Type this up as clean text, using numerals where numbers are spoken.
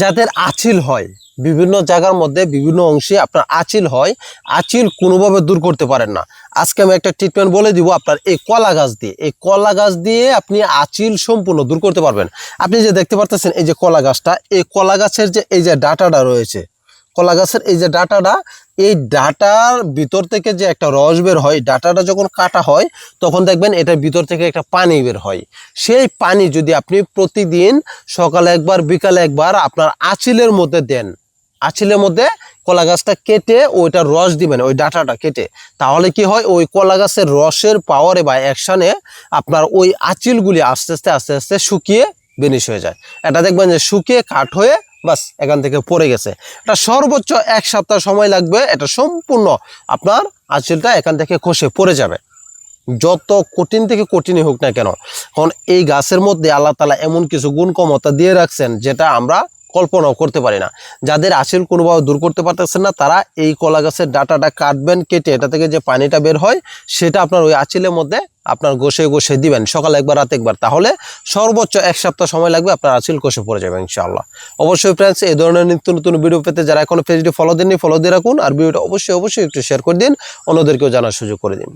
যাদের আঁচিল হয়, বিভিন্ন জায়গার মধ্যে বিভিন্ন অংশে আপনার আঁচিল হয়, আঁচিল কোনোভাবে দূর করতে পারেন না, আজকে আমি একটা ট্রিটমেন্ট বলে দিব আপনার এই কলা গাছ দিয়ে। এই কলা গাছ দিয়ে আপনি আঁচিল সম্পূর্ণ দূর করতে পারবেন। আপনি যে দেখতে পারতেছেন এই যে কলা গাছটা, এই কলা গাছের যে এই যে ডাঁটাটা রয়েছে, কলা গাছের এই যে ডাঁটাটা, এই ডাঁটার ভিতর থেকে যে একটা রস বের হয়, ডাঁটাটা যখন কাটা হয় তখন দেখবেন এটার ভিতর থেকে একটা পানি বের হয়। সেই পানি যদি আপনি প্রতিদিন সকালে একবার বিকালে একবার আপনার আঁচিলের মধ্যে দেন, আঁচিলের মধ্যে কলা গাছটা কেটে ওইটা রস দিবেন, ওই ডাঁটাটা কেটে, তাহলে কি হয় ওই কলা গাছের রসের পাওয়ারে বা অ্যাকশানে আপনার ওই আঁচিলগুলি আস্তে আস্তে আস্তে আস্তে শুকিয়ে বেনিশ হয়ে যায়। এটা দেখবেন যে শুকিয়ে কাঠ হয়ে বাস এখান থেকে পড়ে গেছে। এটা সর্বোচ্চ 1 সপ্তাহ সময় লাগবে, এটা সম্পূর্ণ আপনার আঁচিলটা এখান থেকে খসে পড়ে যাবে, যত কঠিন থেকে কঠিনই হোক না কেন। কারণ এই গাছের মধ্যে আল্লাহ তাআলা এমন কিছু গুণ ক্ষমতা দিয়ে রাখছেন যেটা আমরা কল্পনাও করতে পারি না। যাদের আঁচিল কোনোভাবে দূর করতে পারতেছেন না, তারা এই কলা গাছের ডাঁটাটা কাটবেন, কেটে এটা থেকে যে পানিটা বের হয় সেটা আপনার ওই আঁচিলের মধ্যে আপনার ঘষে ঘষে দিবেন, সকালে একবার রাতে একবার, তাহলে সর্বোচ্চ 1 সপ্তাহ সময় লাগবে, আপনার আঁচিল কষে পড়ে যাবে ইনশাআল্লাহ। অবশ্যই ফ্রেন্ডস, এই ধরনের নিত্য নতুন ভিডিও পেতে যারা এখনো পেজটি ফলো দেননি ফলো দিয়ে রাখুন, আর ভিডিওটা অবশ্যই একটু শেয়ার করে দিন, অন্যদেরকেও জানার সুযোগ করে দিন।